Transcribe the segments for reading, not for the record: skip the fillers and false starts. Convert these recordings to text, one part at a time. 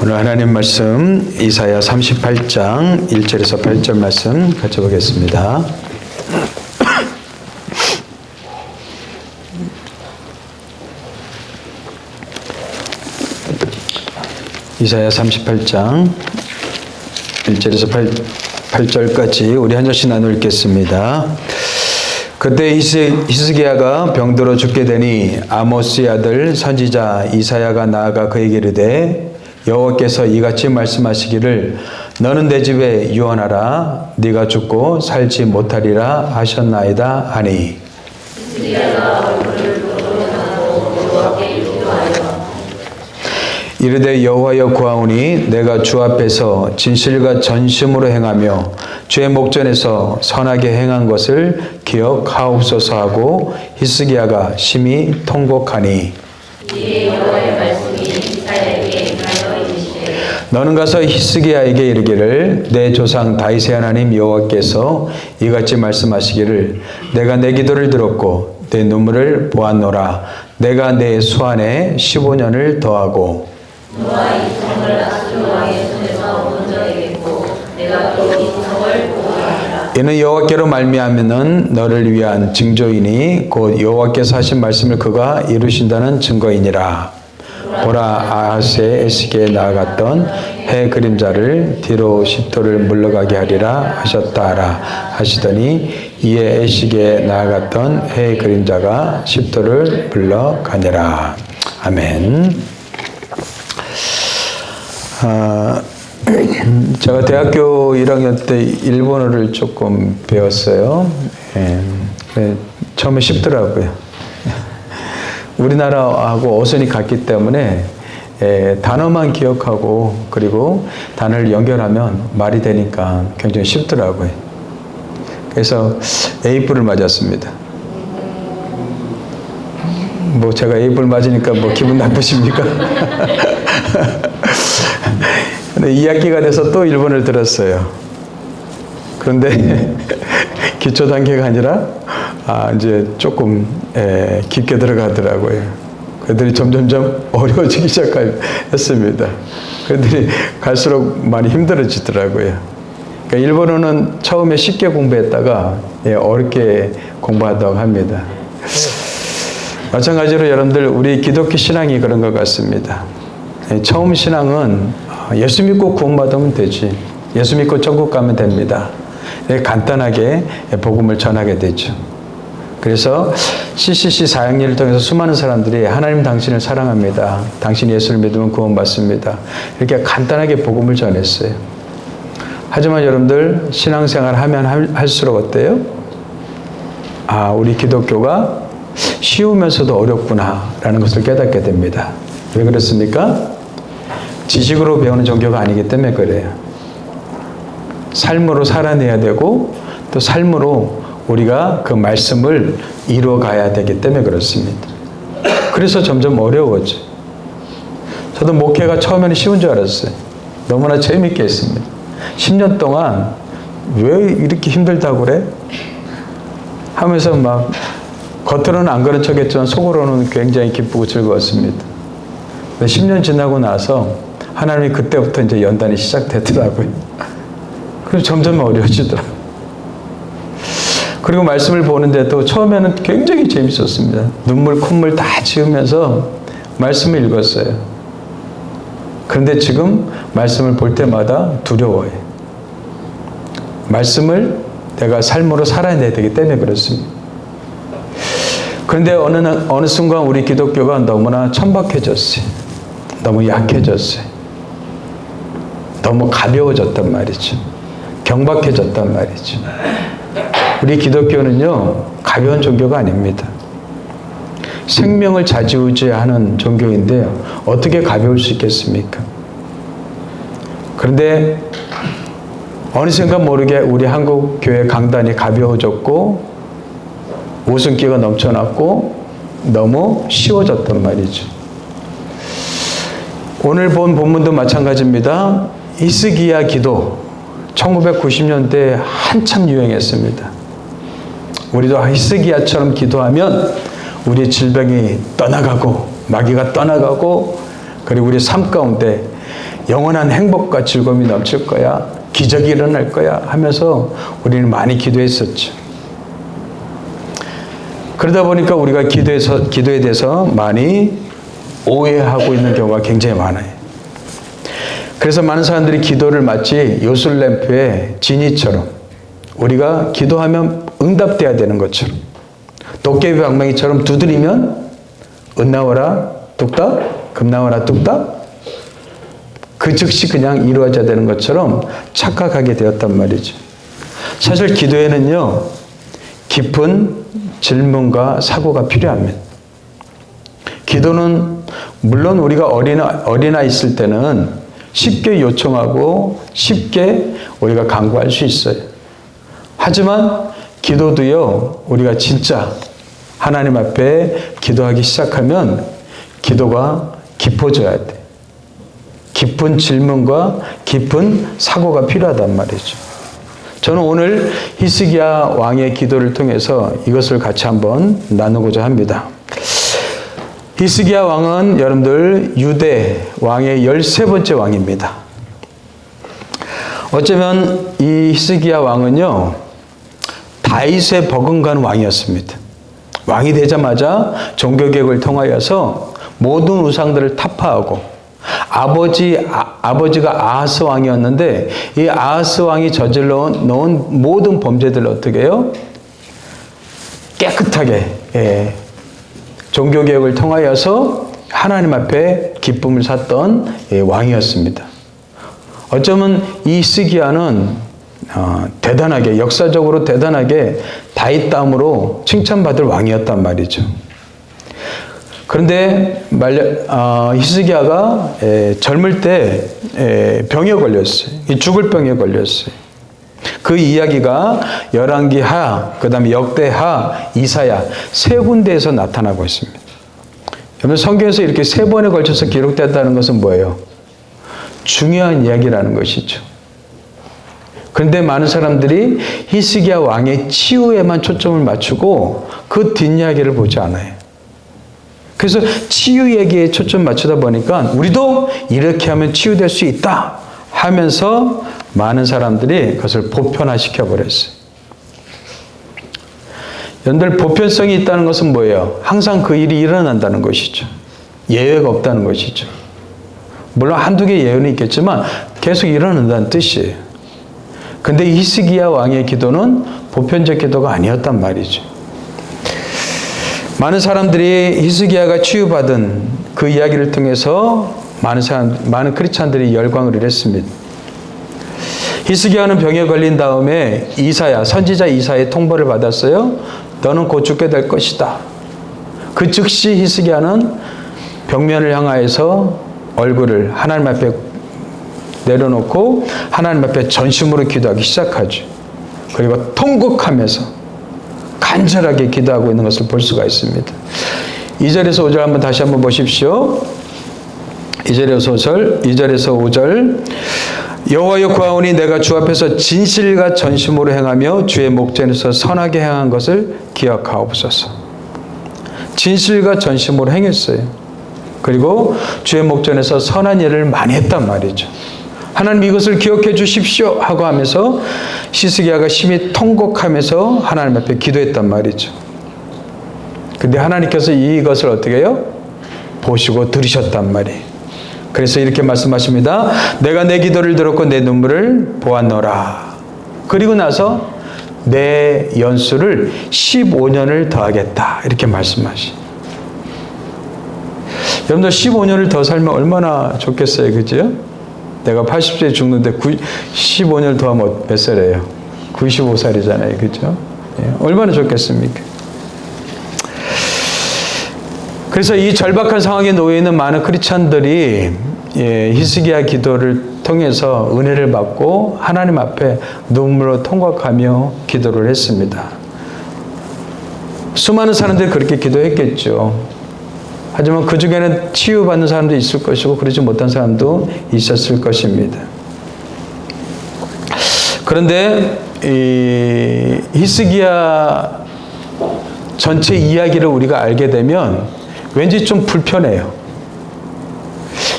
오늘 하나님 말씀 이사야 38장 1절에서 8절 말씀 같이 보겠습니다. 이사야 38장 1절에서 8절까지 우리 한 절씩 나누어 읽겠습니다. 그때 히스기야가 병들어 죽게 되니 아모스의 아들 선지자 이사야가 나아가 그에게 이르되 여호와께서 이같이 말씀하시기를 너는 내 집에 유언하라 네가 죽고 살지 못하리라 하셨나이다 하니 이르되 여호와여 구하오니 내가 주 앞에서 진실과 전심으로 행하며 주의 목전에서 선하게 행한 것을 기억하옵소서 하고 히스기야가 심히 통곡하니 너는 가서 히스기야에게 이르기를 내 조상 다윗의 하나님 여호와께서 이같이 말씀하시기를 내가 내 기도를 들었고 내 눈물을 보았노라 내가 내 수안에 15년을 더하고 너와 이 성을 아수르 왕의 손에서 얻은 자에게고 내가 또 이 성을 보호하리라. 이는 여호와께로 말미암으면 너를 위한 징조이니 곧 여호와께서 하신 말씀을 그가 이루신다는 증거이니라. 보라 아하스의 에스기에 나아갔던 해 그림자를 뒤로 십도를 물러가게 하리라 하셨다라 하시더니 이에 에스기에 나아갔던 해 그림자가 십도를 물러가니라. 아멘. 제가 대학교 1학년 때 일본어를 조금 배웠어요. 처음에 쉽더라고요. 우리나라하고 어선이 같기 때문에 단어만 기억하고 그리고 단어를 연결하면 말이 되니까 굉장히 쉽더라고요. 그래서 A뿔을 맞았습니다. 뭐 제가 A뿔 맞으니까 뭐 기분 나쁘십니까? 근데 2학기가 돼서 또 일본을 들었어요. 그런데 기초 단계가 아니라 이제 조금 깊게 들어가더라고요. 그들이 점점점 어려워지기 시작했습니다. 그들이 갈수록 많이 힘들어지더라고요. 그러니까 일본어는 처음에 쉽게 공부했다가 어렵게 공부하다고 합니다. 마찬가지로 여러분들 우리 기독교 신앙이 그런 것 같습니다. 처음 신앙은 예수 믿고 구원받으면 되지. 예수 믿고 천국 가면 됩니다. 간단하게 복음을 전하게 되죠. 그래서 CCC 사역일을 통해서 수많은 사람들이 하나님 당신을 사랑합니다. 당신 예수를 믿으면 구원받습니다. 이렇게 간단하게 복음을 전했어요. 하지만 여러분들 신앙생활 하면 할수록 어때요? 우리 기독교가 쉬우면서도 어렵구나라는 것을 깨닫게 됩니다. 왜 그렇습니까? 지식으로 배우는 종교가 아니기 때문에 그래요. 삶으로 살아내야 되고 또 삶으로 우리가 그 말씀을 이루어가야 되기 때문에 그렇습니다. 그래서 점점 어려워져. 저도 목회가 처음에는 쉬운 줄 알았어요. 너무나 재밌게 했습니다. 10년 동안 왜 이렇게 힘들다고 그래? 하면서 막 겉으로는 안 그런 척했지만 속으로는 굉장히 기쁘고 즐거웠습니다. 10년 지나고 나서 하나님이 그때부터 이제 연단이 시작되더라고요. 그래서 점점 어려워지더라고요. 그리고 말씀을 보는데도 처음에는 굉장히 재밌었습니다. 눈물, 콧물 다 지으면서 말씀을 읽었어요. 그런데 지금 말씀을 볼 때마다 두려워요. 말씀을 내가 삶으로 살아내야 되기 때문에 그렇습니다. 그런데 어느 순간 우리 기독교가 너무나 천박해졌어요. 너무 약해졌어요. 너무 가벼워졌단 말이죠. 경박해졌단 말이죠. 우리 기독교는요, 가벼운 종교가 아닙니다. 생명을 좌지우지하는 종교인데요. 어떻게 가벼울 수 있겠습니까? 그런데 어느샌가 모르게 우리 한국 교회 강단이 가벼워졌고 웃음기가 넘쳐났고 너무 쉬워졌단 말이죠. 오늘 본 본문도 마찬가지입니다. 히스기야 기도 1990년대에 한참 유행했습니다. 우리도 히스기야처럼 기도하면 우리의 질병이 떠나가고 마귀가 떠나가고 그리고 우리 삶 가운데 영원한 행복과 즐거움이 넘칠 거야. 기적이 일어날 거야 하면서 우리는 많이 기도했었죠. 그러다 보니까 우리가 기도에 대해서 많이 오해하고 있는 경우가 굉장히 많아요. 그래서 많은 사람들이 기도를 마치 요술램프의 지니처럼 우리가 기도하면 응답돼야 되는 것처럼 도깨비 방망이처럼 두드리면 은 나와라 뚝딱, 금 나와라 뚝딱 그 즉시 그냥 이루어져야 되는 것처럼 착각하게 되었단 말이죠. 사실 기도에는요, 깊은 질문과 사고가 필요합니다. 기도는 물론 우리가 어린아이 있을 때는 쉽게 요청하고 쉽게 우리가 간구할 수 있어요. 하지만 기도도요, 우리가 진짜 하나님 앞에 기도하기 시작하면 기도가 깊어져야 돼. 깊은 질문과 깊은 사고가 필요하단 말이죠. 저는 오늘 히스기야 왕의 기도를 통해서 이것을 같이 한번 나누고자 합니다. 히스기야 왕은 여러분들 유대 왕의 13번째 왕입니다. 어쩌면 이 히스기야 왕은요, 다윗의 버금간 왕이었습니다. 왕이 되자마자 종교개혁을 통하여서 모든 우상들을 타파하고 아버지가 아하스 왕이었는데 이 아하스 왕이 저질러 놓은 모든 범죄들을 어떻게 해요? 깨끗하게 종교개혁을 통하여서 하나님 앞에 기쁨을 샀던 왕이었습니다. 어쩌면 이 히스기야는 대단하게 역사적으로 대단하게 다윗 다음으로 칭찬받을 왕이었단 말이죠. 그런데 히스기야가 젊을 때 병에 걸렸어요. 죽을 병에 걸렸어요. 그 이야기가 열왕기하, 그 다음에 역대하, 이사야 세 군데에서 나타나고 있습니다. 여러분 성경에서 이렇게 세 번에 걸쳐서 기록됐다는 것은 뭐예요? 중요한 이야기라는 것이죠. 그런데 많은 사람들이 히스기야 왕의 치유에만 초점을 맞추고 그 뒷이야기를 보지 않아요. 그래서 치유 얘기에 초점 맞추다 보니까 우리도 이렇게 하면 치유될 수 있다 하면서 많은 사람들이 그것을 보편화시켜 버렸어요. 여러분들 보편성이 있다는 것은 뭐예요? 항상 그 일이 일어난다는 것이죠. 예외가 없다는 것이죠. 물론 한두 개 예외는 있겠지만 계속 일어난다는 뜻이에요. 근데 히스기야 왕의 기도는 보편적 기도가 아니었단 말이죠. 많은 사람들이 히스기야가 치유받은 그 이야기를 통해서 많은 크리스찬들이 열광을 했습니다. 히스기야는 병에 걸린 다음에 선지자 이사야의 통보를 받았어요. 너는 곧 죽게 될 것이다. 그 즉시 히스기야는 벽면을 향하여서 얼굴을 하나님 앞에 내려놓고 하나님 앞에 전심으로 기도하기 시작하죠. 그리고 통곡하면서 간절하게 기도하고 있는 것을 볼 수가 있습니다. 2절에서 5절 다시 한번 보십시오. 2절에서 5절 여호와여 구하오니 내가 주 앞에서 진실과 전심으로 행하며 주의 목전에서 선하게 행한 것을 기억하옵소서. 진실과 전심으로 행했어요. 그리고 주의 목전에서 선한 일을 많이 했단 말이죠. 하나님 이것을 기억해 주십시오 하고 하면서 히스기야가 심히 통곡하면서 하나님 앞에 기도했단 말이죠. 근데 하나님께서 이것을 어떻게 해요? 보시고 들으셨단 말이에요. 그래서 이렇게 말씀하십니다. 내가 내 기도를 들었고 내 눈물을 보았노라. 그리고 나서 내 연수를 15년을 더하겠다. 이렇게 말씀하시. 여러분들 15년을 더 살면 얼마나 좋겠어요. 그죠? 내가 80세에 죽는데 15년을 더하면 몇 살이에요? 95살이잖아요. 그죠? 얼마나 좋겠습니까? 그래서 이 절박한 상황에 놓여 있는 많은 크리스찬들이 히스기야 기도를 통해서 은혜를 받고 하나님 앞에 눈물로 통곡하며 기도를 했습니다. 수많은 사람들이 그렇게 기도했겠죠. 하지만 그 중에는 치유받는 사람도 있을 것이고 그러지 못한 사람도 있었을 것입니다. 그런데 이 히스기야 전체 이야기를 우리가 알게 되면 왠지 좀 불편해요.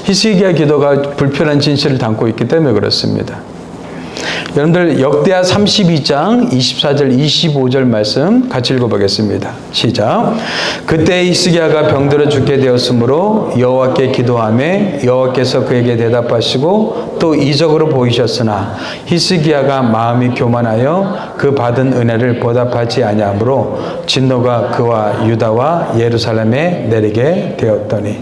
히스기야 기도가 불편한 진실을 담고 있기 때문에 그렇습니다. 여러분들 역대하 32장 24절 25절 말씀 같이 읽어보겠습니다. 시작. 그때 히스기야가 병들어 죽게 되었으므로 여호와께 기도하매 여호와께서 그에게 대답하시고 또 이적으로 보이셨으나 히스기야가 마음이 교만하여 그 받은 은혜를 보답하지 아니하므로 진노가 그와 유다와 예루살렘에 내리게 되었더니.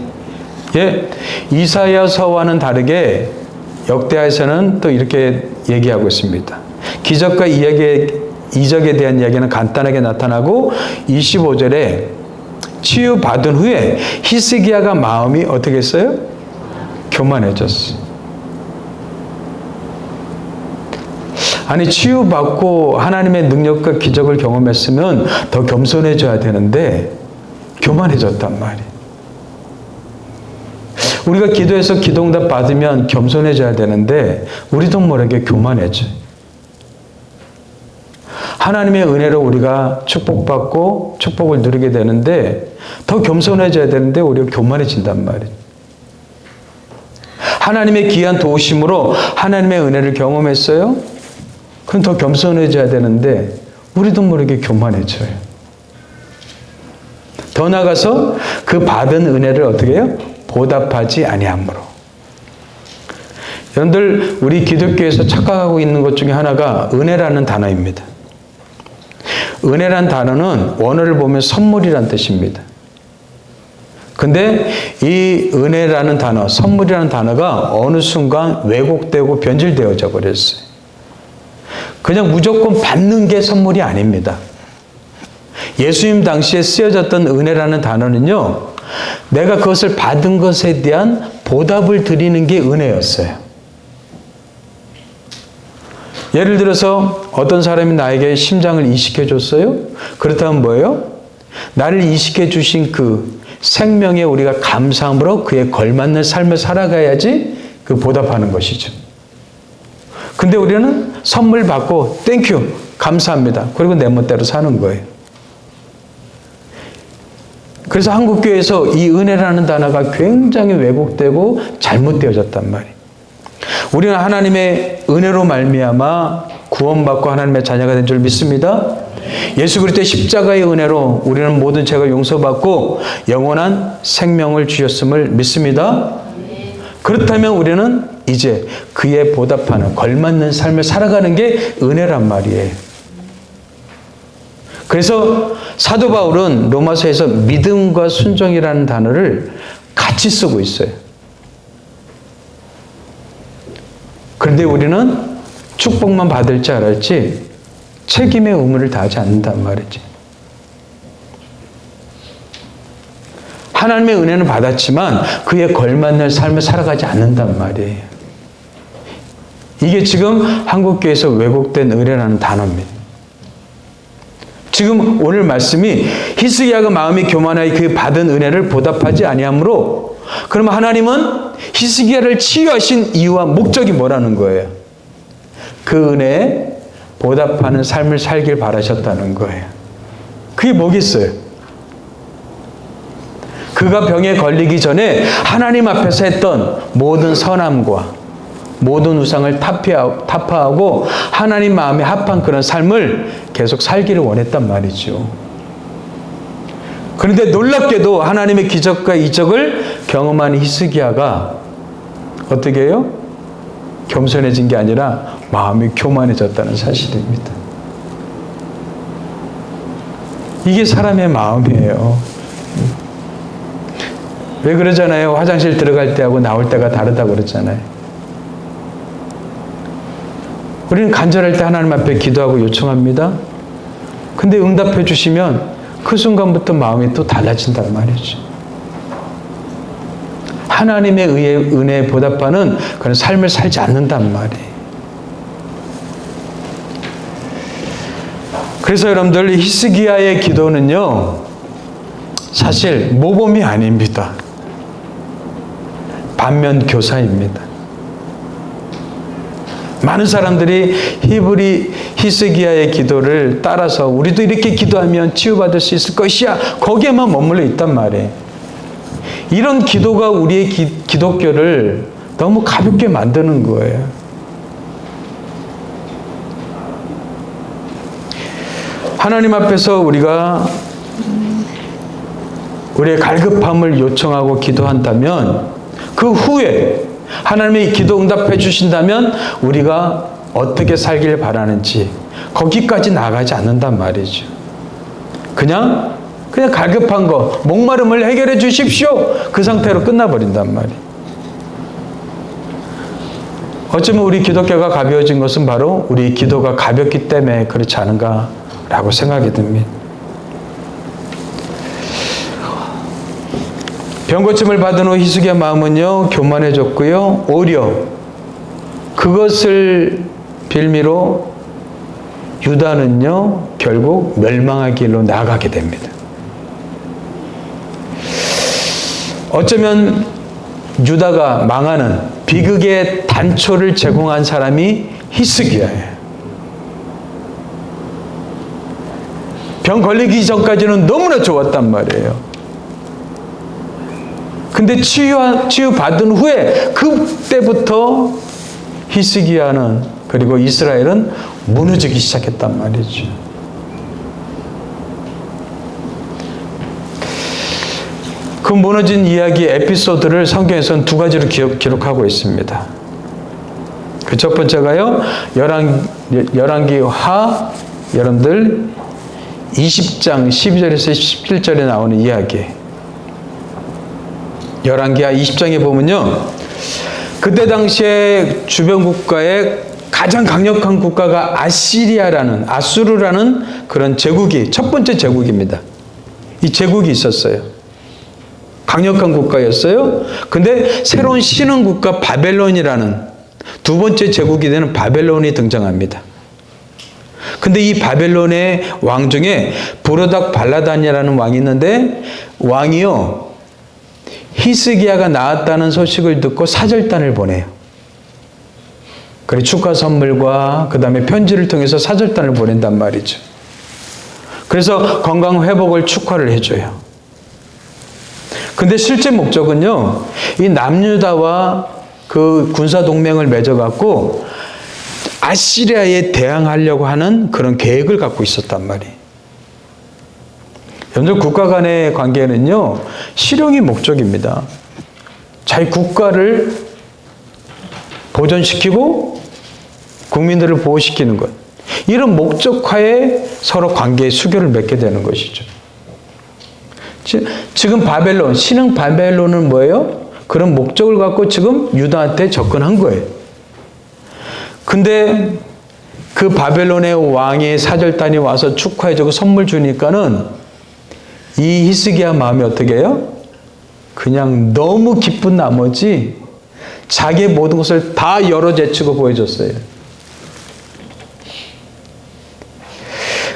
예, 이사야서와는 다르게 역대하에서는 또 이렇게 얘기하고 있습니다. 기적과 이적에 대한 이야기는 간단하게 나타나고 25절에 치유받은 후에 히스기야가 마음이 어떻게 했어요? 교만해졌어요. 아니, 치유받고 하나님의 능력과 기적을 경험했으면 더 겸손해져야 되는데 교만해졌단 말이에요. 우리가 기도해서 기도응답 받으면 겸손해져야 되는데 우리도 모르게 교만해져요. 하나님의 은혜로 우리가 축복받고 축복을 누리게 되는데 더 겸손해져야 되는데 우리가 교만해진단 말이에요. 하나님의 귀한 도우심으로 하나님의 은혜를 경험했어요? 그럼 더 겸손해져야 되는데 우리도 모르게 교만해져요. 더 나아가서 그 받은 은혜를 어떻게 해요? 보답하지 아니하므로. 여러분들, 우리 기독교에서 착각하고 있는 것 중에 하나가 은혜라는 단어입니다. 은혜란 단어는 원어를 보면 선물이란 뜻입니다. 근데 이 은혜라는 단어, 선물이라는 단어가 어느 순간 왜곡되고 변질되어져 버렸어요. 그냥 무조건 받는 게 선물이 아닙니다. 예수님 당시에 쓰여졌던 은혜라는 단어는요, 내가 그것을 받은 것에 대한 보답을 드리는 게 은혜였어요. 예를 들어서 어떤 사람이 나에게 심장을 이식해 줬어요? 그렇다면 뭐예요? 나를 이식해 주신 그 생명에 우리가 감사함으로 그에 걸맞는 삶을 살아가야지 그 보답하는 것이죠. 근데 우리는 선물 받고 땡큐, 감사합니다. 그리고 내 멋대로 사는 거예요. 그래서 한국교회에서 이 은혜라는 단어가 굉장히 왜곡되고 잘못되어졌단 말이에요. 우리는 하나님의 은혜로 말미암아 구원받고 하나님의 자녀가 된 줄 믿습니다. 예수 그리스도의 십자가의 은혜로 우리는 모든 죄가 용서받고 영원한 생명을 주셨음을 믿습니다. 그렇다면 우리는 이제 그에 보답하는 걸맞는 삶을 살아가는 게 은혜란 말이에요. 그래서 사도 바울은 로마서에서 믿음과 순종이라는 단어를 같이 쓰고 있어요. 그런데 우리는 축복만 받을 줄 알았지 책임의 의무를 다하지 않는단 말이지. 하나님의 은혜는 받았지만 그에 걸맞는 삶을 살아가지 않는단 말이에요. 이게 지금 한국교회에서 왜곡된 은혜라는 단어입니다. 지금 오늘 말씀이 히스기야가 마음이 교만하여 그 받은 은혜를 보답하지 아니하므로, 그러면 하나님은 히스기야를 치유하신 이유와 목적이 뭐라는 거예요? 그 은혜에 보답하는 삶을 살길 바라셨다는 거예요. 그게 뭐겠어요? 그가 병에 걸리기 전에 하나님 앞에서 했던 모든 선함과 모든 우상을 타파하고 하나님 마음에 합한 그런 삶을 계속 살기를 원했단 말이죠. 그런데 놀랍게도 하나님의 기적과 이적을 경험한 히스기야가 어떻게 해요? 겸손해진 게 아니라 마음이 교만해졌다는 사실입니다. 이게 사람의 마음이에요. 왜 그러잖아요? 화장실 들어갈 때하고 나올 때가 다르다고 그러잖아요. 우리는 간절할 때 하나님 앞에 기도하고 요청합니다. 근데 응답해 주시면 그 순간부터 마음이 또 달라진단 말이죠. 하나님의 은혜에 보답하는 그런 삶을 살지 않는단 말이에요. 그래서 여러분들, 히스기야의 기도는요, 사실 모범이 아닙니다. 반면 교사입니다. 많은 사람들이 히스기야의 기도를 따라서 우리도 이렇게 기도하면 치유받을 수 있을 것이야, 거기에만 머물러 있단 말이에요. 이런 기도가 우리의 기독교를 너무 가볍게 만드는 거예요. 하나님 앞에서 우리가 우리의 갈급함을 요청하고 기도한다면 그 후에 하나님이 기도 응답해 주신다면 우리가 어떻게 살길 바라는지 거기까지 나가지 않는단 말이죠. 그냥 갈급한 거, 목마름을 해결해 주십시오. 그 상태로 끝나버린단 말이에요. 어쩌면 우리 기독교가 가벼워진 것은 바로 우리 기도가 가볍기 때문에 그렇지 않은가라고 생각이 듭니다. 병고침을 받은 후 히스기야 마음은요 교만해졌고요, 오히려 그것을 빌미로 유다는요 결국 멸망의 길로 나아가게 됩니다. 어쩌면 유다가 망하는 비극의 단초를 제공한 사람이 히스기야예요. 병 걸리기 전까지는 너무나 좋았단 말이에요. 근데 치유받은 후에 그때부터 히스기야는 그리고 이스라엘은 무너지기 시작했단 말이죠. 그 무너진 이야기 에피소드를 성경에서는 두 가지로 기록하고 있습니다. 그 첫 번째가요, 열왕기하 여러분들 20장 12절에서 17절에 나오는 이야기. 열왕기하 20장에 보면요, 그때 당시에 주변 국가의 가장 강력한 국가가 아수르라는 그런 제국이 첫 번째 제국입니다. 이 제국이 있었어요. 강력한 국가였어요. 근데 새로운 신흥 국가 바벨론이라는 두 번째 제국이 되는 바벨론이 등장합니다. 근데 이 바벨론의 왕 중에 부르닥 발라단이라는 왕이 있는데, 왕이요 히스기야가 나았다는 소식을 듣고 사절단을 보내요. 그리고 축하 선물과 그 다음에 편지를 통해서 사절단을 보낸단 말이죠. 그래서 건강 회복을 축하를 해줘요. 근데 실제 목적은요, 이 남유다와 그 군사 동맹을 맺어갖고 아시리아에 대항하려고 하는 그런 계획을 갖고 있었단 말이에요. 여러분들, 국가 간의 관계는요, 실용이 목적입니다. 자기 국가를 보존시키고 국민들을 보호시키는 것. 이런 목적하에 서로 관계의 수교를 맺게 되는 것이죠. 지금 바벨론, 신흥 바벨론은 뭐예요? 그런 목적을 갖고 지금 유다한테 접근한 거예요. 근데 그 바벨론의 왕의 사절단이 와서 축하해주고 선물 주니까는 이 히스기야 마음이 어떻게 해요? 그냥 너무 기쁜 나머지 자기의 모든 것을 다 열어제치고 보여줬어요.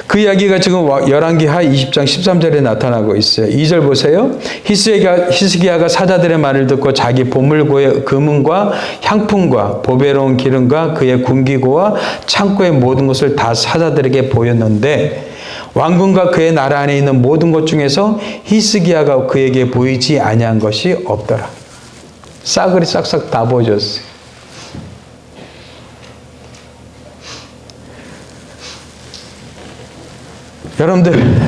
그 이야기가 지금 열왕기하 20장 13절에 나타나고 있어요. 2절 보세요. 히스기야가 사자들의 말을 듣고 자기 보물고의 금은과 향품과 보배로운 기름과 그의 군기고와 창고의 모든 것을 다 사자들에게 보였는데, 왕궁과 그의 나라 안에 있는 모든 것 중에서 히스기야가 그에게 보이지 아니한 것이 없더라. 싸그리 싹싹 다 보여줬어요. 여러분들,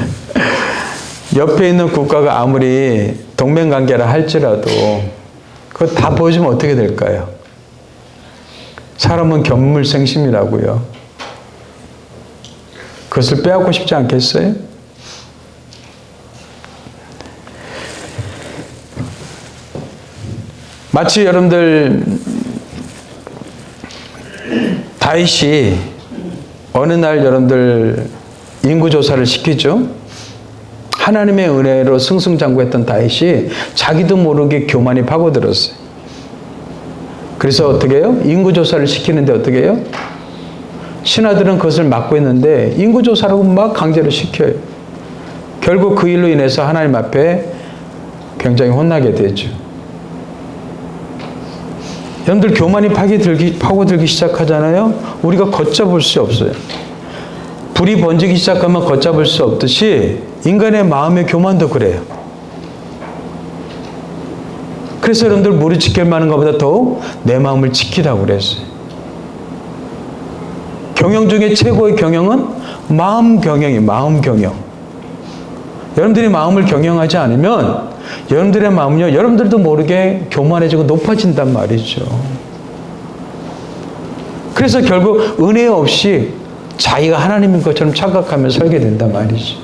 옆에 있는 국가가 아무리 동맹관계라 할지라도 그거 다 보여주면 어떻게 될까요? 사람은 견물생심이라고요. 그것을 빼앗고 싶지 않겠어요? 마치 여러분들, 다윗이 어느 날 여러분들 인구조사를 시키죠. 하나님의 은혜로 승승장구했던 다윗이 자기도 모르게 교만이 파고들었어요. 그래서 어떻게 해요? 인구조사를 시키는데 어떻게 해요? 신하들은 그것을 막고 있는데 인구조사라고 막 강제로 시켜요. 결국 그 일로 인해서 하나님 앞에 굉장히 혼나게 되죠. 여러분들, 교만이 파고들기 시작하잖아요. 우리가 걷잡을 수 없어요. 불이 번지기 시작하면 걷잡을 수 없듯이 인간의 마음의 교만도 그래요. 그래서 여러분들 무리 지킬 만한 것보다 더욱 내 마음을 지키라고 그랬어요. 경영 중에 최고의 경영은 마음 경영이에요. 마음 경영. 여러분들이 마음을 경영하지 않으면 여러분들의 마음은요, 여러분들도 모르게 교만해지고 높아진단 말이죠. 그래서 결국 은혜 없이 자기가 하나님인 것처럼 착각하며 살게 된단 말이죠.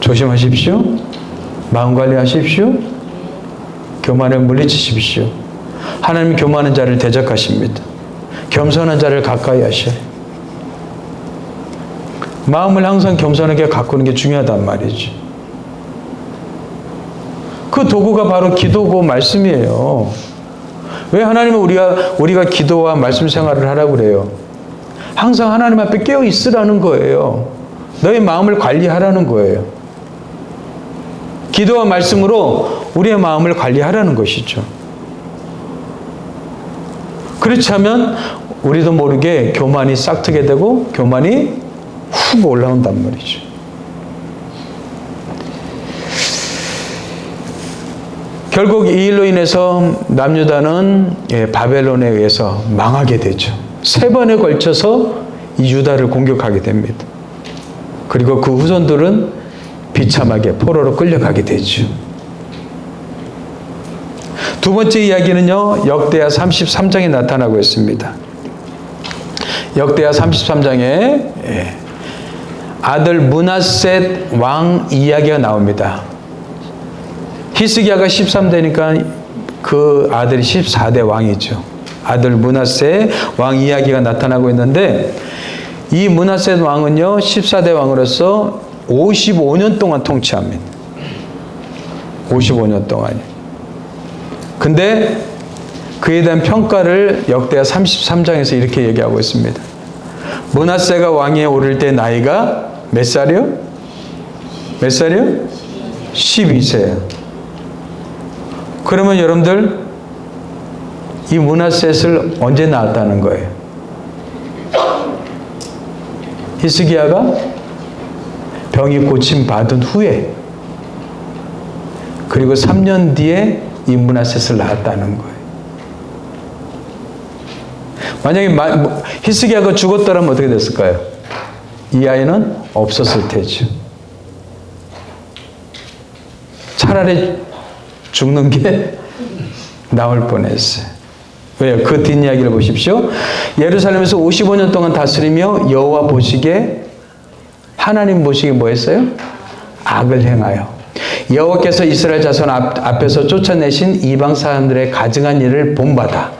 조심하십시오. 마음 관리하십시오. 교만을 물리치십시오. 하나님은 교만한 자를 대적하십니다. 겸손한 자를 가까이 하셔요. 마음을 항상 겸손하게 가꾸는 게 중요하단 말이죠. 그 도구가 바로 기도고 말씀이에요. 왜 하나님은 우리가 기도와 말씀 생활을 하라고 그래요? 항상 하나님 앞에 깨어 있으라는 거예요. 너의 마음을 관리하라는 거예요. 기도와 말씀으로 우리의 마음을 관리하라는 것이죠. 그렇지 않으면 우리도 모르게 교만이 싹트게 되고 교만이 훅 올라온단 말이죠. 결국 이 일로 인해서 남유다는 바벨론에 의해서 망하게 되죠. 3번에 걸쳐서 이 유다를 공격하게 됩니다. 그리고 그 후손들은 비참하게 포로로 끌려가게 되죠. 두 번째 이야기는요, 역대하 33장에 나타나고 있습니다. 역대하 33장에 아들 므낫셋 왕 이야기가 나옵니다. 히스기야가 13대니까 그 아들이 14대 왕이죠. 아들 므낫셋 왕 이야기가 나타나고 있는데, 이 므낫셋 왕은요 14대 왕으로서 55년 동안 통치합니다. 55년 동안요. 근데 그에 대한 평가를 역대하 33장에서 이렇게 얘기하고 있습니다. 므낫세가 왕위에 오를 때 나이가 몇 살이요? 몇 살이요? 12세예요. 그러면 여러분들 이 므낫셋을 언제 낳았다는 거예요? 히스기야가 병이 고침 받은 후에, 그리고 3년 뒤에 이 므낫셋을 낳았다는 거예요. 만약에 히스기야가 죽었더라면 어떻게 됐을까요? 이 아이는 없었을 테죠. 차라리 죽는 게 나을 뻔했어요. 왜요? 그 뒷이야기를 보십시오. 예루살렘에서 55년 동안 다스리며 여호와 보시기에, 하나님 보시기에 뭐 했어요? 악을 행하여 여호와께서 이스라엘 자손 앞에서 쫓아내신 이방 사람들의 가증한 일을 본받아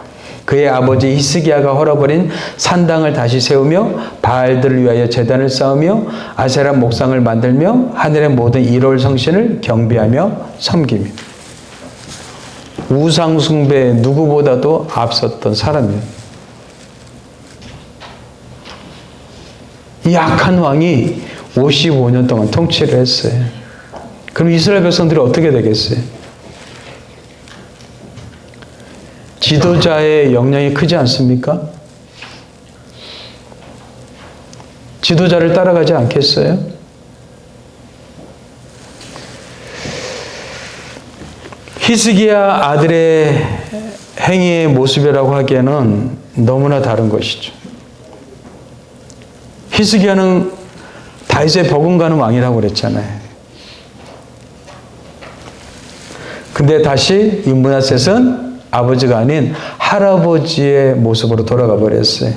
그의 아버지 히스기야가 헐어버린 산당을 다시 세우며 바알들을 위하여 제단을 쌓으며 아세라 목상을 만들며 하늘의 모든 일월 성신을 경배하며 섬기며, 우상 숭배에 누구보다도 앞섰던 사람이에요. 이 악한 왕이 55년 동안 통치를 했어요. 그럼 이스라엘 백성들이 어떻게 되겠어요? 지도자의 영향이 크지 않습니까? 지도자를 따라가지 않겠어요? 히스기야 아들의 행위의 모습이라고 하기에는 너무나 다른 것이죠. 히스기야는 다윗의 버금가는 왕이라고 그랬잖아요. 근데 다시 이 므낫셋은 아버지가 아닌 할아버지의 모습으로 돌아가 버렸어요.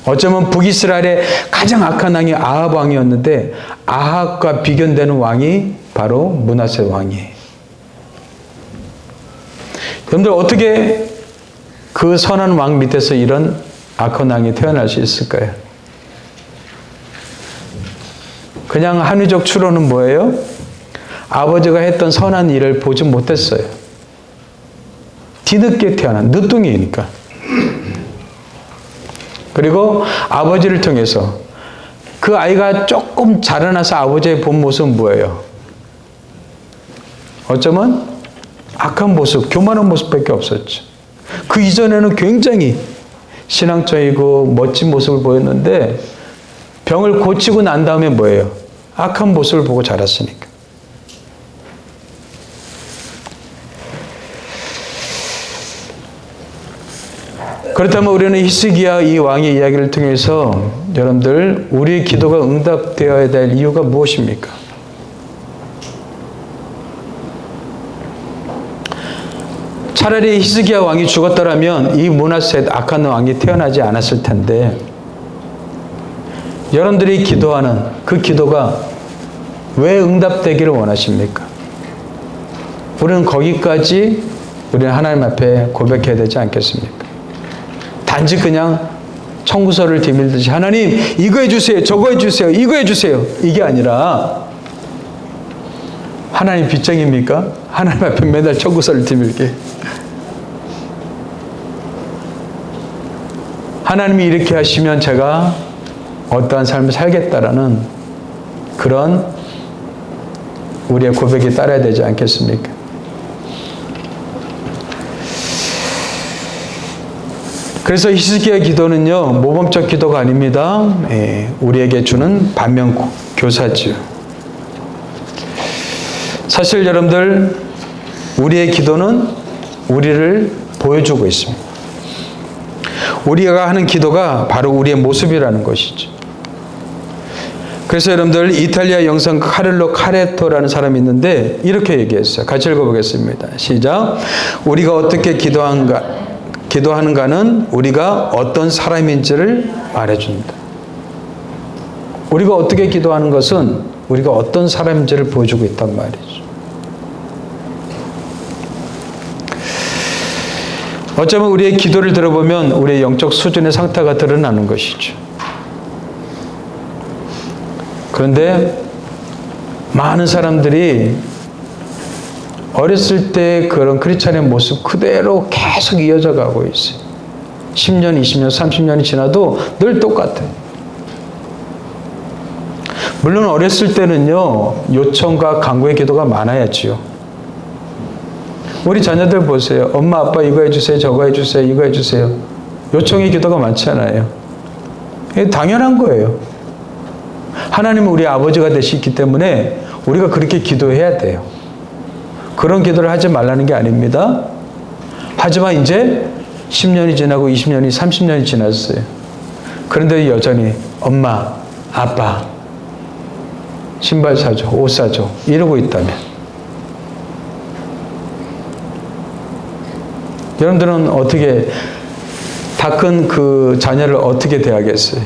어쩌면 북이스라엘의 가장 악한 왕이 아합 왕이었는데, 아합과 비견되는 왕이 바로 므낫셋 왕이에요. 여러분들 어떻게 그 선한 왕 밑에서 이런 악한 왕이 태어날 수 있을까요? 그냥 한의적 추론은 뭐예요? 아버지가 했던 선한 일을 보지 못했어요. 뒤늦게 태어난 늦둥이니까. 그리고 아버지를 통해서 그 아이가 조금 자라나서 아버지의 본 모습은 뭐예요? 어쩌면 악한 모습, 교만한 모습밖에 없었죠. 그 이전에는 굉장히 신앙적이고 멋진 모습을 보였는데, 병을 고치고 난 다음에 뭐예요? 악한 모습을 보고 자랐으니까. 그렇다면 우리는 히스기야 이 왕의 이야기를 통해서 여러분들 우리의 기도가 응답되어야 될 이유가 무엇입니까? 차라리 히스기야 왕이 죽었더라면 이 문하셋 악한 왕이 태어나지 않았을 텐데 여러분들이 기도하는 그 기도가 왜 응답되기를 원하십니까? 우리는 거기까지 우리는 하나님 앞에 고백해야 되지 않겠습니까? 단지 그냥 청구서를 디밀듯이 하나님 이거 해주세요, 저거 해주세요, 이거 해주세요 이게 아니라 하나님 빚쟁입니까? 하나님 앞에 매달 청구서를 디밀게 하나님이 이렇게 하시면 제가 어떠한 삶을 살겠다라는 그런 우리의 고백이 따라야 되지 않겠습니까? 그래서 히스기야 기도는요 모범적 기도가 아닙니다. 우리에게 주는 반면 교사지요. 사실 여러분들 우리의 기도는 우리를 보여주고 있습니다. 우리가 하는 기도가 바로 우리의 모습이라는 것이죠. 그래서 여러분들 이탈리아 영상 카를로 카레토라는 사람이 있는데 이렇게 얘기했어요. 같이 읽어보겠습니다. 시작. 우리가 어떻게 기도하는가는 우리가 어떤 사람인지를 말해준다. 우리가 어떻게 기도하는 것은 우리가 어떤 사람인지를 보여주고 있단 말이죠. 어쩌면 우리의 기도를 들어보면 우리의 영적 수준의 상태가 드러나는 것이죠. 그런데 많은 사람들이 어렸을 때 그런 크리스찬의 모습 그대로 계속 이어져 가고 있어요. 10년, 20년, 30년이 지나도 늘 똑같아요. 물론 어렸을 때는요, 요청과 간구의 기도가 많아야지요. 우리 자녀들 보세요. 엄마, 아빠 이거 해주세요, 저거 해주세요, 이거 해주세요. 요청의 기도가 많잖아요. 이게 당연한 거예요. 하나님은 우리 아버지가 되시기 때문에 우리가 그렇게 기도해야 돼요. 그런 기도를 하지 말라는 게 아닙니다. 하지만 이제 10년이 지나고 20년이 30년이 지났어요. 그런데 여전히 엄마, 아빠 신발 사줘, 옷 사줘 이러고 있다면 여러분들은 어떻게 다 큰 그 자녀를 어떻게 대하겠어요?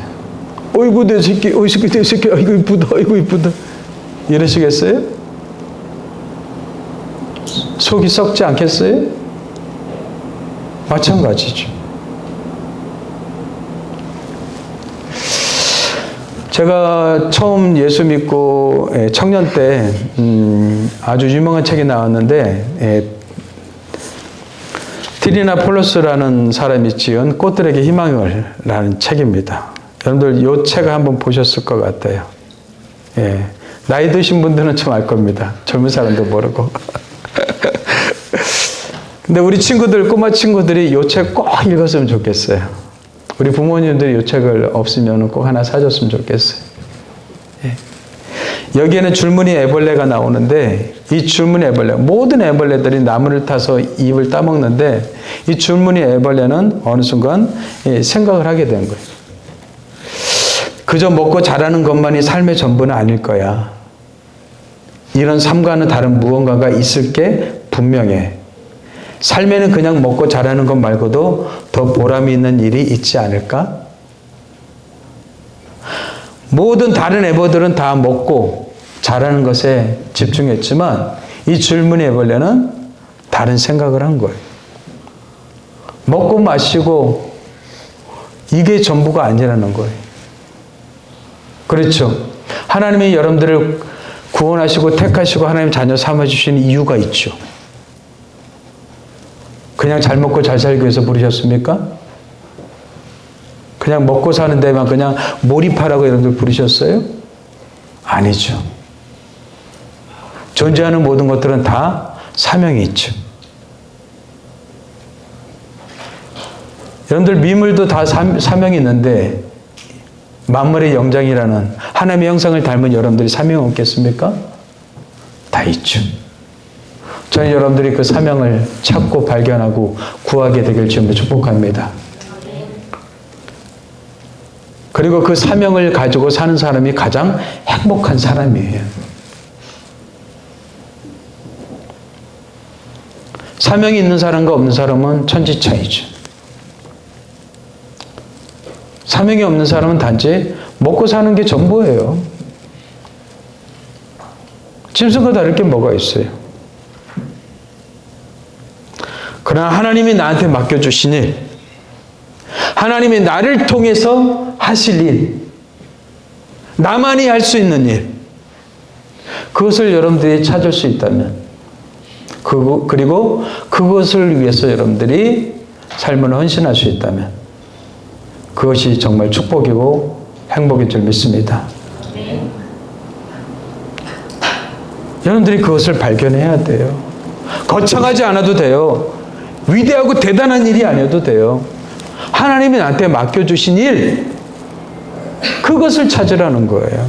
어이구 내 새끼, 어이구 내 새끼, 아이고 이쁘다, 아이고 이쁘다 이러시겠어요? 속이 썩지 않겠어요? 마찬가지죠. 제가 처음 예수 믿고 청년 때 아주 유명한 책이 나왔는데 티리나 폴로스라는 사람이 지은 꽃들에게 희망을 라는 책입니다. 여러분들 이 책을 한번 보셨을 것 같아요. 예. 나이 드신 분들은 좀 알 겁니다. 젊은 사람도 모르고. 근데 우리 친구들, 꼬마 친구들이 이 책 꼭 읽었으면 좋겠어요. 우리 부모님들이 이 책을 없으면 꼭 하나 사줬으면 좋겠어요. 예. 여기에는 줄무늬 애벌레가 나오는데 이 줄무늬 애벌레, 모든 애벌레들이 나무를 타서 잎을 따먹는데 이 줄무늬 애벌레는 어느 순간 생각을 하게 된 거예요. 그저 먹고 자라는 것만이 삶의 전부는 아닐 거야. 이런 삶과는 다른 무언가가 있을 게 분명해. 삶에는 그냥 먹고 자라는 것 말고도 더 보람이 있는 일이 있지 않을까? 모든 다른 애벌들은 다 먹고 자라는 것에 집중했지만 이 줄무늬 애벌레는 다른 생각을 한 거예요. 먹고 마시고 이게 전부가 아니라는 거예요. 그렇죠. 하나님이 여러분들을 구원하시고 택하시고 하나님 자녀 삼아주시는 이유가 있죠. 그냥 잘 먹고 잘 살기 위해서 부르셨습니까? 그냥 먹고 사는 데만 그냥 몰입하라고 여러분들 부르셨어요? 아니죠. 존재하는 모든 것들은 다 사명이 있죠. 여러분들 미물도 다 사명이 있는데 만물의 영장이라는 하나님의 형상을 닮은 여러분들이 사명이 없겠습니까? 다 있죠. 저는 여러분들이 그 사명을 찾고 발견하고 구하게 되길 주님으로 축복합니다. 그리고 그 사명을 가지고 사는 사람이 가장 행복한 사람이에요. 사명이 있는 사람과 없는 사람은 천지 차이죠. 사명이 없는 사람은 단지 먹고 사는 게 전부예요. 짐승과 다를 게 뭐가 있어요? 그러나 하나님이 나한테 맡겨주신 일, 하나님이 나를 통해서 하실 일, 나만이 할 수 있는 일, 그것을 여러분들이 찾을 수 있다면, 그리고 그것을 위해서 여러분들이 삶을 헌신할 수 있다면, 그것이 정말 축복이고 행복인 줄 믿습니다. 여러분들이 그것을 발견해야 돼요. 거창하지 않아도 돼요. 위대하고 대단한 일이 아니어도 돼요. 하나님이 나한테 맡겨주신 일, 그것을 찾으라는 거예요.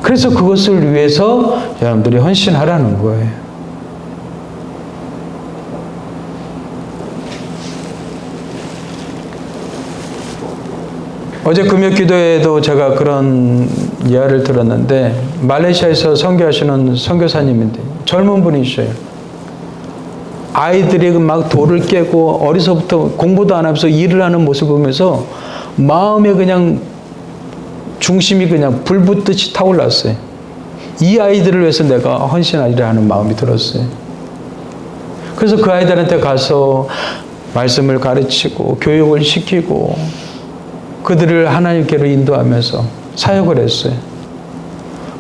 그래서 그것을 위해서 여러분들이 헌신하라는 거예요. 어제 금요 기도에도 제가 그런 이야기를 들었는데, 말레이시아에서 선교하시는 선교사님인데 젊은 분이셔요. 아이들이 막 돌을 깨고 어려서부터 공부도 안 하면서 일을 하는 모습을 보면서 마음에 그냥 중심이 그냥 불붙듯이 타올랐어요. 이 아이들을 위해서 내가 헌신하리라 하는 마음이 들었어요. 그래서 그 아이들한테 가서 말씀을 가르치고 교육을 시키고 그들을 하나님께로 인도하면서 사역을 했어요.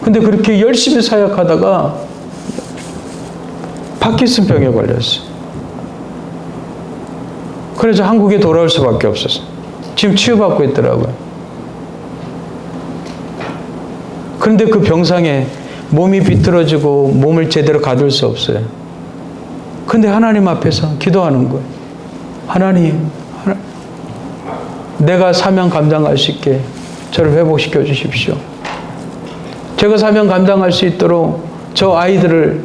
근데 그렇게 열심히 사역하다가 파킨슨병에 걸렸어요. 그래서 한국에 돌아올 수밖에 없었어요. 지금 치유받고 있더라고요. 그런데 그 병상에 몸이 비틀어지고 몸을 제대로 가둘 수 없어요. 근데 하나님 앞에서 기도하는 거예요. 하나님, 내가 사명 감당할 수 있게 저를 회복시켜 주십시오. 제가 사명 감당할 수 있도록 저 아이들에게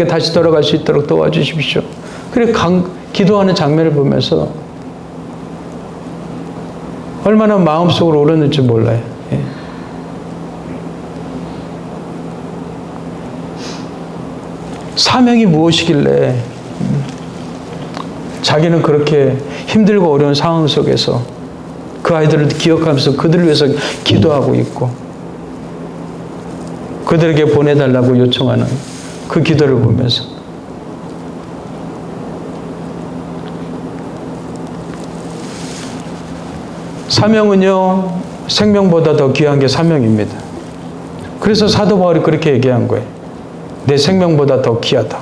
다시 돌아갈 수 있도록 도와주십시오. 그래 기도하는 장면을 보면서 얼마나 마음속으로 오르는지 몰라요. 예. 사명이 무엇이길래 자기는 그렇게 힘들고 어려운 상황 속에서 그 아이들을 기억하면서 그들을 위해서 기도하고 있고 그들에게 보내달라고 요청하는 그 기도를 보면서 사명은요, 생명보다 더 귀한 게 사명입니다. 그래서 사도 바울이 그렇게 얘기한 거예요. 내 생명보다 더 귀하다.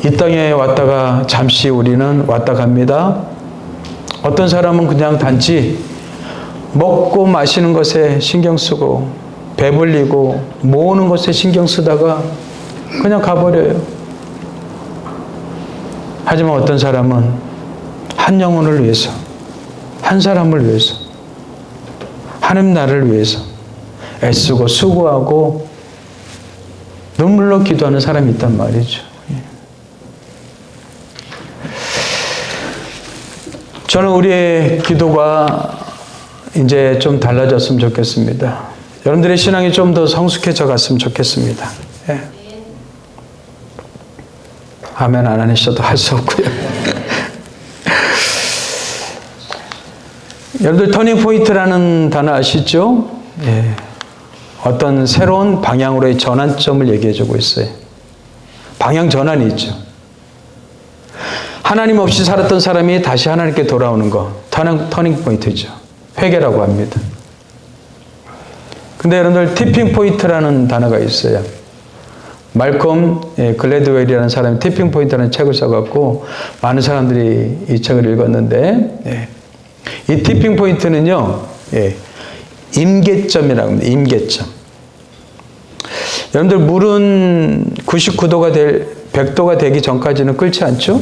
이 땅에 왔다가 잠시 우리는 왔다 갑니다. 어떤 사람은 그냥 단지 먹고 마시는 것에 신경 쓰고 배불리고 모으는 것에 신경 쓰다가 그냥 가버려요. 하지만 어떤 사람은 한 영혼을 위해서, 한 사람을 위해서, 하나님 나라를 위해서 애쓰고 수고하고 눈물로 기도하는 사람이 있단 말이죠. 저는 우리의 기도가 이제 좀 달라졌으면 좋겠습니다. 여러분들의 신앙이 좀 더 성숙해져 갔으면 좋겠습니다. 예. 아멘 안 하셔도 할 수 없고요. 여러분들 터닝 포인트라는 단어 아시죠? 예. 어떤 새로운 방향으로의 전환점을 얘기해 주고 있어요. 방향 전환이 있죠. 하나님 없이 살았던 사람이 다시 하나님께 돌아오는 거, 터닝 포인트죠. 회개라고 합니다. 근데 여러분들 티핑 포인트라는 단어가 있어요. 말콤 글래드웰이라는 사람이 티핑 포인트라는 책을 써갖고 많은 사람들이 이 책을 읽었는데, 이 티핑 포인트는요, 임계점이라고 합니다. 임계점. 여러분들 물은 99도가 100도가 되기 전까지는 끓지 않죠?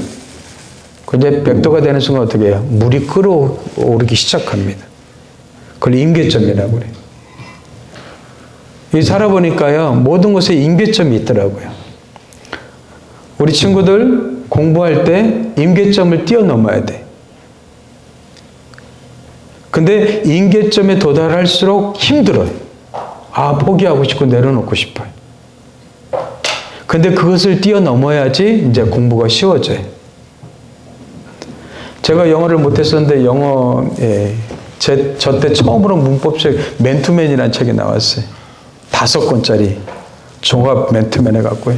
근데 100도가 되는 순간 어떻게 해요? 물이 끓어오르기 시작합니다. 그걸 임계점이라고 그래요. 이 살아보니까요, 모든 것에 임계점이 있더라고요. 우리 친구들 공부할 때 임계점을 뛰어넘어야 돼. 근데 임계점에 도달할수록 힘들어요. 포기하고 싶고 내려놓고 싶어요. 근데 그것을 뛰어넘어야지 이제 공부가 쉬워져요. 제가 영어를 못했었는데 저 때 처음으로 문법책 맨투맨이라는 책이 나왔어요. 5권짜리 종합 맨투맨 해갖고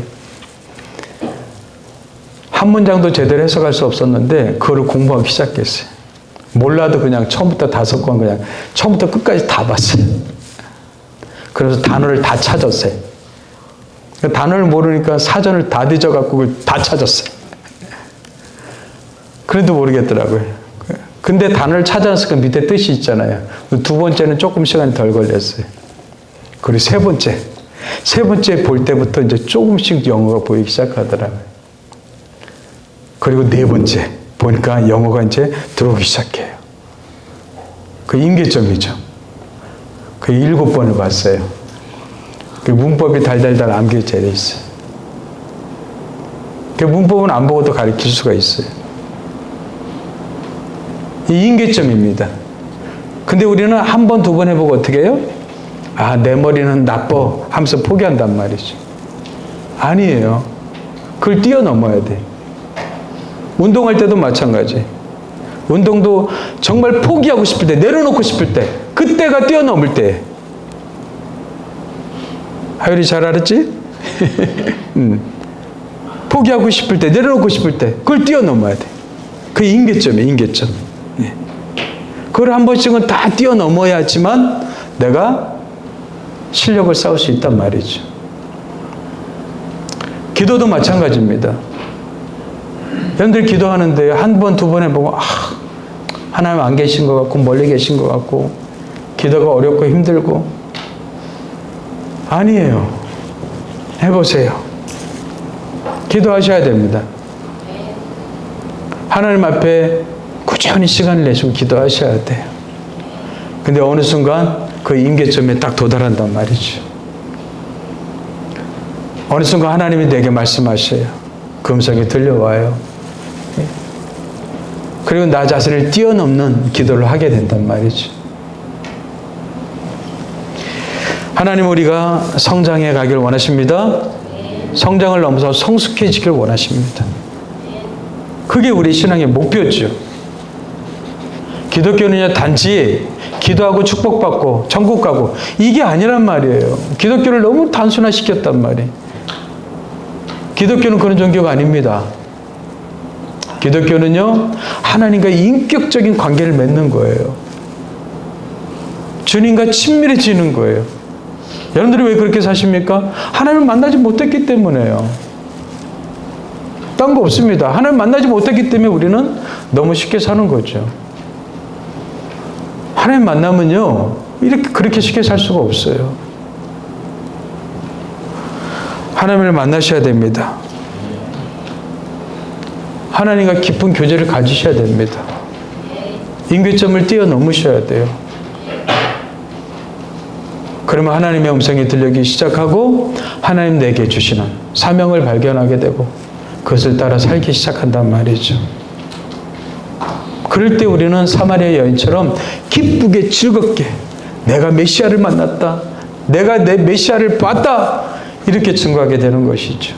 한 문장도 제대로 해석할 수 없었는데 그거를 공부하기 시작했어요. 몰라도 그냥 처음부터 5권 그냥 처음부터 끝까지 다 봤어요. 그래서 단어를 다 찾았어요. 단어를 모르니까 사전을 다 뒤져갖고 그걸 다 찾았어요. 그래도 모르겠더라고요. 근데 단어를 찾아서 그 밑에 뜻이 있잖아요. 2번째는 조금 시간이 덜 걸렸어요. 그리고 세 번째 볼 때부터 이제 조금씩 영어가 보이기 시작하더라고요. 그리고 4번째 보니까 영어가 이제 들어오기 시작해요. 그 임계점이죠. 그 7번을 봤어요. 그 문법이 달달달 암기되어 있어요. 그 문법은 안 보고도 가르칠 수가 있어요. 이 임계점입니다. 근데 우리는 한 번, 2번 해보고 어떻게 해요? 내 머리는 나빠 하면서 포기한단 말이죠. 아니에요. 그걸 뛰어넘어야 돼. 운동할 때도 마찬가지. 운동도 정말 포기하고 싶을 때, 내려놓고 싶을 때, 그때가 뛰어넘을 때. 하율이 잘 알았지? 포기하고 싶을 때, 내려놓고 싶을 때, 그걸 뛰어넘어야 돼. 그 임계점이에요, 임계점. 그걸 한 번씩은 다 뛰어넘어야지만 내가 실력을 쌓을 수 있단 말이죠. 기도도 마찬가지입니다. 여러분들 기도하는데 한 번, 2번 해보고 하나님 안 계신 것 같고 멀리 계신 것 같고 기도가 어렵고 힘들고 아니에요. 해보세요. 기도하셔야 됩니다. 하나님 앞에 꾸준히 시간을 내시고 기도하셔야 돼요. 근데 어느 순간 그 임계점에 딱 도달한단 말이죠. 어느 순간 하나님이 내게 말씀하셔요. 그 음성이 들려와요. 그리고 나 자신을 뛰어넘는 기도를 하게 된단 말이죠. 하나님 우리가 성장해 가길 원하십니다. 성장을 넘어서 성숙해지길 원하십니다. 그게 우리 신앙의 목표죠. 기독교는요 단지 기도하고 축복받고 천국 가고 이게 아니란 말이에요. 기독교를 너무 단순화시켰단 말이에요. 기독교는 그런 종교가 아닙니다. 기독교는요 하나님과 인격적인 관계를 맺는 거예요. 주님과 친밀해지는 거예요. 여러분들이 왜 그렇게 사십니까? 하나님을 만나지 못했기 때문에요. 딴 거 없습니다. 하나님을 만나지 못했기 때문에 우리는 너무 쉽게 사는 거죠. 하나님 만나면요 그렇게 쉽게 살 수가 없어요. 하나님을 만나셔야 됩니다. 하나님과 깊은 교제를 가지셔야 됩니다. 임계점을 뛰어넘으셔야 돼요. 그러면 하나님의 음성이 들리기 시작하고 하나님 내게 주시는 사명을 발견하게 되고 그것을 따라 살기 시작한단 말이죠. 그럴 때 우리는 사마리아 여인처럼 기쁘게 즐겁게 내가 메시아를 만났다. 내가 내 메시아를 봤다. 이렇게 증거하게 되는 것이죠.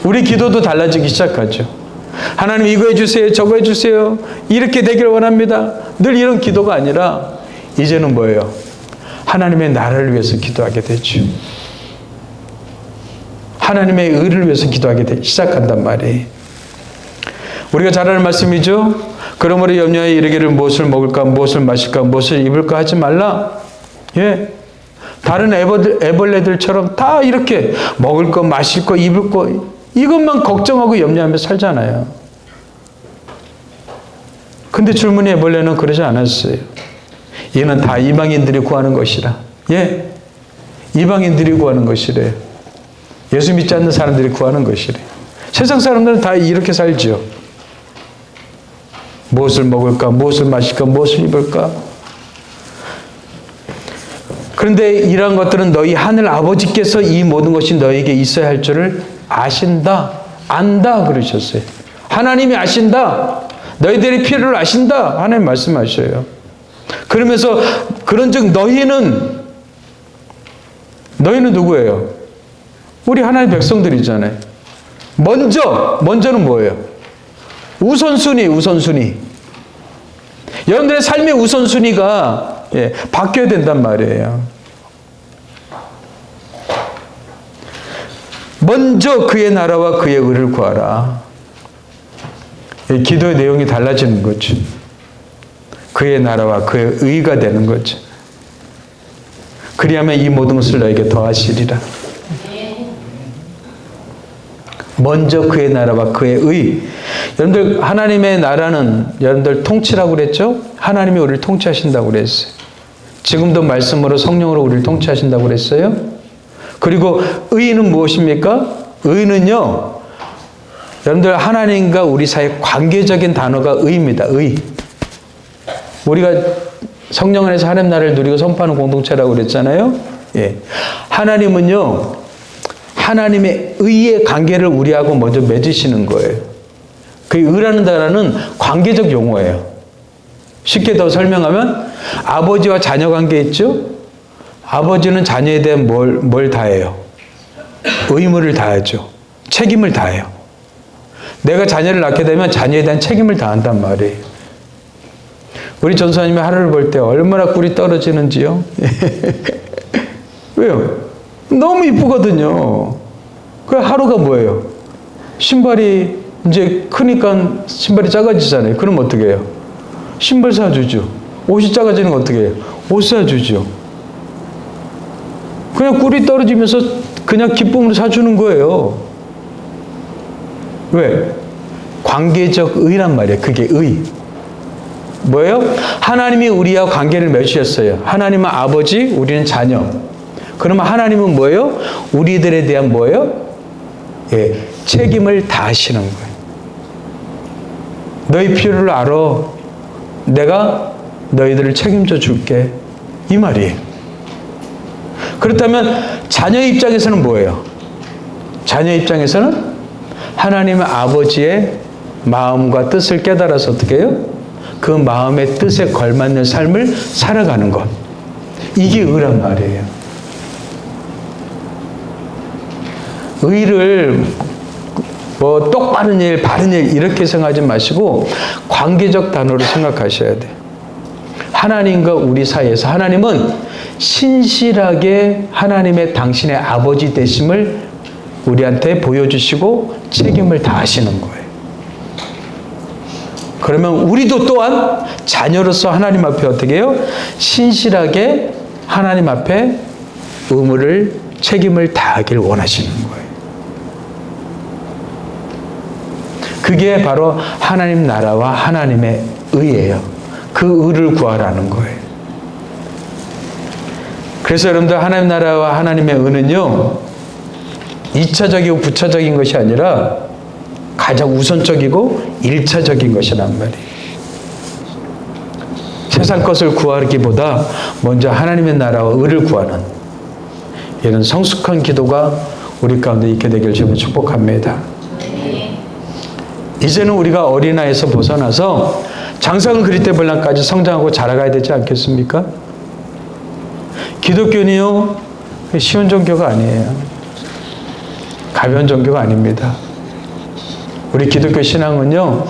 우리 기도도 달라지기 시작하죠. 하나님 이거 해주세요. 저거 해주세요. 이렇게 되기를 원합니다. 늘 이런 기도가 아니라 이제는 뭐예요? 하나님의 나라를 위해서 기도하게 되죠. 하나님의 의를 위해서 기도하게 시작한단 말이에요. 우리가 잘 아는 말씀이죠. 그러므로 염려에 이르기를 무엇을 먹을까 무엇을 마실까 무엇을 입을까 하지 말라. 예. 다른 애벌레들처럼 다 이렇게 먹을 거 마실 거 입을 거 이것만 걱정하고 염려하며 살잖아요. 근데 줄무늬 애벌레는 그러지 않았어요. 얘는 다 이방인들이 구하는 것이라. 예. 이방인들이 구하는 것이래요. 예수 믿지 않는 사람들이 구하는 것이래요. 세상 사람들은 다 이렇게 살죠. 무엇을 먹을까, 무엇을 마실까, 무엇을 입을까. 그런데 이러한 것들은 너희 하늘 아버지께서 이 모든 것이 너에게 있어야 할 줄을 아신다. 안다 그러셨어요. 하나님이 아신다. 너희들의 필요를 아신다. 하나님 말씀하셔요. 그러면서 그런즉 너희는 누구예요? 우리 하나님의 백성들이잖아요. 먼저는 뭐예요? 우선순위. 여러분들의 삶의 우선순위가 바뀌어야 된단 말이에요. 먼저 그의 나라와 그의 의를 구하라. 기도의 내용이 달라지는 거죠. 그의 나라와 그의 의가 되는 거죠. 그리하면 이 모든 것을 너에게 더하시리라. 먼저 그의 나라와 그의 의. 여러분들 하나님의 나라는 여러분들 통치라고 그랬죠? 하나님이 우리를 통치하신다고 그랬어요. 지금도 말씀으로 성령으로 우리를 통치하신다고 그랬어요. 그리고 의는 무엇입니까? 의는요, 여러분들 하나님과 우리 사이의 관계적인 단어가 의입니다. 의. 우리가 성령 안에서 하나님 나라를 누리고 선포하는 공동체라고 그랬잖아요. 하나님은요, 하나님의 의의 관계를 우리하고 먼저 맺으시는 거예요. 그 의라는 단어는 관계적 용어예요. 쉽게 더 설명하면 아버지와 자녀 관계 있죠? 아버지는 자녀에 대한 뭘 다해요? 의무를 다하죠. 책임을 다해요. 내가 자녀를 낳게 되면 자녀에 대한 책임을 다한단 말이에요. 우리 전사님이 하루를 볼 때 얼마나 꿀이 떨어지는지요? 왜요? 너무 이쁘거든요. 그 하루가 뭐예요? 신발이 이제 크니까 신발이 작아지잖아요. 그럼 어떻게 해요? 신발 사주죠. 옷이 작아지는 건 어떻게 해요? 옷 사주죠. 그냥 꿀이 떨어지면서 그냥 기쁨으로 사주는 거예요. 왜? 관계적 의란 말이에요. 그게 의. 뭐예요? 하나님이 우리와 관계를 맺으셨어요. 하나님은 아버지, 우리는 자녀. 그러면 하나님은 뭐예요? 우리들에 대한 뭐예요? 책임을 다하시는 거예요. 너희 필요를 알아. 내가 너희들을 책임져 줄게. 이 말이에요. 그렇다면 자녀 입장에서는 뭐예요? 자녀 입장에서는 하나님의 아버지의 마음과 뜻을 깨달아서 어떻게 해요? 그 마음의 뜻에 걸맞는 삶을 살아가는 것. 이게 의란 말이에요. 의를 뭐 똑바른 일, 바른 일 이렇게 생각하지 마시고 관계적 단어로 생각하셔야 돼요. 하나님과 우리 사이에서 하나님은 신실하게 하나님의 당신의 아버지 되심을 우리한테 보여주시고 책임을 다하시는 거예요. 그러면 우리도 또한 자녀로서 하나님 앞에 어떻게 해요? 신실하게 하나님 앞에 의무를, 책임을 다하길 원하시는 거예요. 그게 바로 하나님 나라와 하나님의 의예요. 그 의를 구하라는 거예요. 그래서 여러분들 하나님 나라와 하나님의 의는요, 2차적이고 부차적인 것이 아니라 가장 우선적이고 1차적인 것이란 말이에요. 세상 것을 구하기보다 먼저 하나님의 나라와 의를 구하는 이런 성숙한 기도가 우리 가운데 있게 되기를 주님으로 축복합니다. 이제는 우리가 어린아이에서 벗어나서 장성한 그리스도의 분량까지 성장하고 자라가야 되지 않겠습니까? 기독교는요, 쉬운 종교가 아니에요. 가벼운 종교가 아닙니다. 우리 기독교 신앙은요,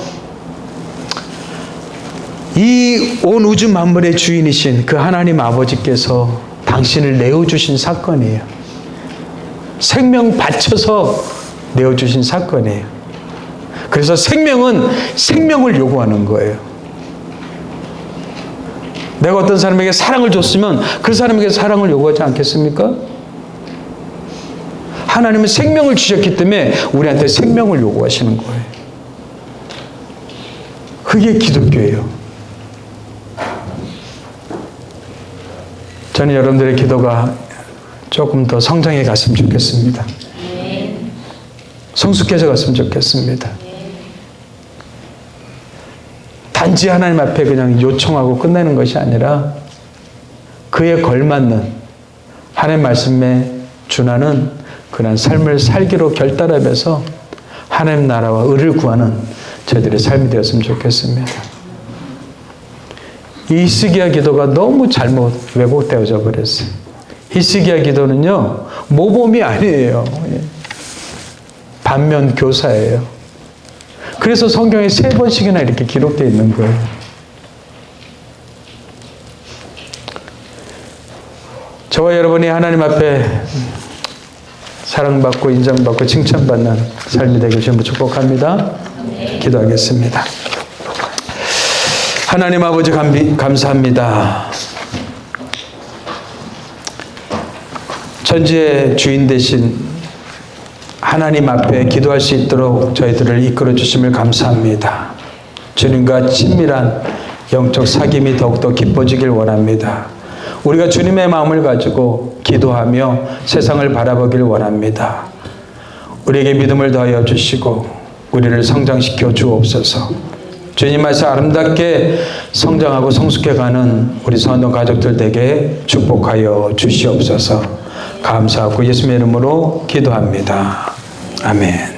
이 온 우주 만물의 주인이신 그 하나님 아버지께서 당신을 내어주신 사건이에요. 생명 바쳐서 내어주신 사건이에요. 그래서 생명은 생명을 요구하는 거예요. 내가 어떤 사람에게 사랑을 줬으면 그 사람에게 사랑을 요구하지 않겠습니까? 하나님은 생명을 주셨기 때문에 우리한테 생명을 요구하시는 거예요. 그게 기독교예요. 저는 여러분들의 기도가 조금 더 성장해 갔으면 좋겠습니다. 성숙해져 갔으면 좋겠습니다. 단지 하나님 앞에 그냥 요청하고 끝내는 것이 아니라 그에 걸맞는 하나님 말씀에 준하는 그런 삶을 살기로 결단하면서 하나님 나라와 의를 구하는 저희들의 삶이 되었으면 좋겠습니다. 이 히스기야 기도가 너무 잘못 왜곡되어져 버렸어요. 히스기야 기도는요, 모범이 아니에요. 반면 교사예요. 그래서 성경에 3번씩이나 이렇게 기록되어 있는 거예요. 저와 여러분이 하나님 앞에 사랑받고 인정받고 칭찬받는 삶이 되길 주님으로 축복합니다. 기도하겠습니다. 하나님 아버지 감사합니다. 천지의 주인 되신 하나님 앞에 기도할 수 있도록 저희들을 이끌어 주심을 감사합니다. 주님과 친밀한 영적 사귐이 더욱더 깊어지길 원합니다. 우리가 주님의 마음을 가지고 기도하며 세상을 바라보길 원합니다. 우리에게 믿음을 더하여 주시고 우리를 성장시켜 주옵소서. 주님 말씀 아름답게 성장하고 성숙해가는 우리 선원 가족들 되게 축복하여 주시옵소서. 감사하고 예수님의 이름으로 기도합니다. 아멘.